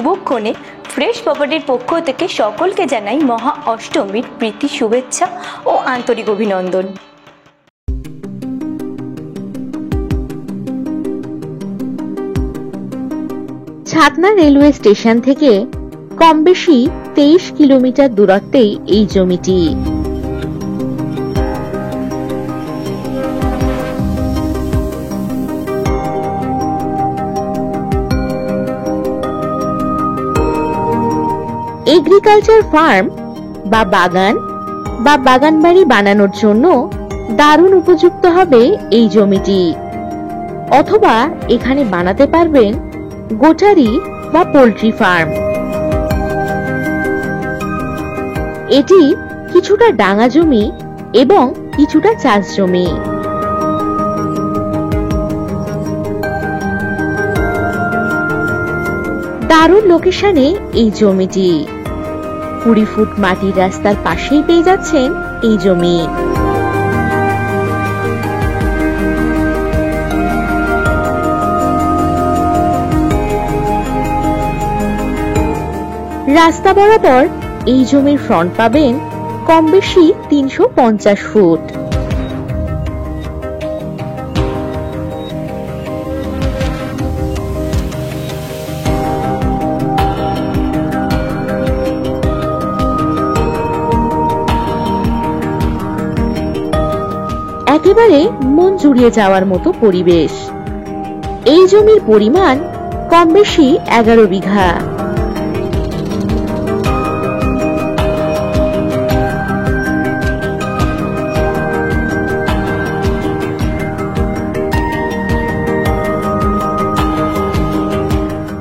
শুভক্ষণে fresh প্রপার্টির পক্ষ থেকে সকলকে জানাই মহা অষ্টমীর প্রীতি শুভেচ্ছা ও আন্তরিক অভিনন্দন। ছাতনা রেলওয়ে স্টেশন থেকে কম বেশি 23 কিলোমিটার দূরত্বেই এই জমিটি। এগ্রিকালচার ফার্ম বা বাগান বা বাগানবাড়ি বানানোর জন্য দারুণ উপযুক্ত হবে এই জমিটি, অথবা এখানে বানাতে পারবেন গোটারি বা পোল্ট্রি ফার্ম। এটি কিছুটা ডাঙা জমি এবং কিছুটা চাষ জমি। দারুণ লোকেশনে এই জমিটি। 20 ফুট মাটির রাস্তার পাশেই পেয়ে যাচ্ছেন এই জমি। রাস্তা বরাবর এই জমির ফ্রন্ট পাবেন কম বেশি 350 ফুট। একেবারে মন জুড়িয়ে যাওয়ার মতো পরিবেশ। এই জমির পরিমাণ কম বেশি 11 বিঘা।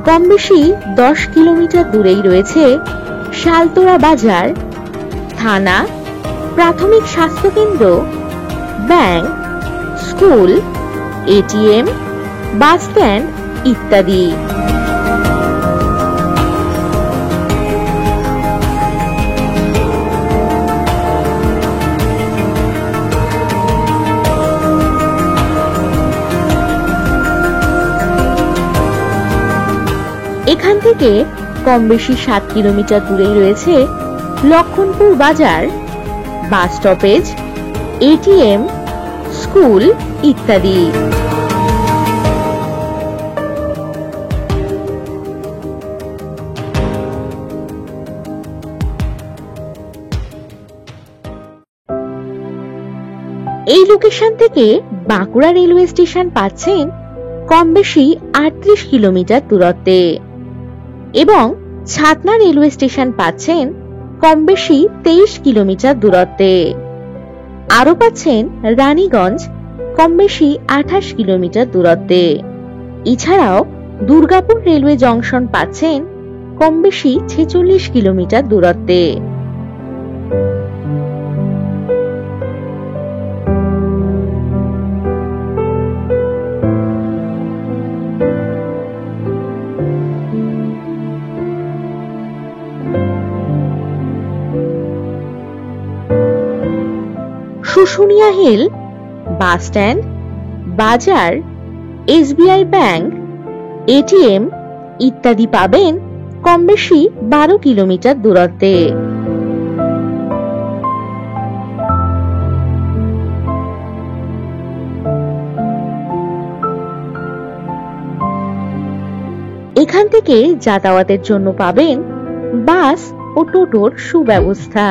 কম বেশি 10 কিলোমিটার দূরেই রয়েছে শালতোরা বাজার, থানা, প্রাথমিক স্বাস্থ্যকেন্দ্র, bank, school, ATM, bus stand ইত্যাদি। এখান থেকে কম বেশি 7 কিলোমিটার দূরেই রয়েছে লক্ষণপুর বাজার, বাস স্টপেজ, এটিএম, স্কুল ইত্যাদি। এই লোকেশন থেকে বাঁকুড়া রেলওয়ে স্টেশন পাচ্ছেন কম বেশি 38 কিলোমিটার দূরত্বে এবং ছাতনা রেলওয়ে স্টেশন পাচ্ছেন কম বেশি 23 কিলোমিটার দূরত্বে। আরো পাচ্ছেন রানীগঞ্জ কম বেশি 28 কিলোমিটার দূরত্বে। এছাড়াও দুর্গাপুর রেলওয়ে জংশন পাচ্ছেন কম বেশি 46 কিলোমিটার দূরত্বে। শুশুনিয়া হিল, বাস স্ট্যান্ড, বাজার, এসবিআই ব্যাংক, এটিএম ইত্যাদি পাবেন কম বেশি 12 কিলোমিটার দূরত্বে। এখান থেকে যাতায়াতের জন্য পাবেন বাস ও টোটোর সুব্যবস্থা।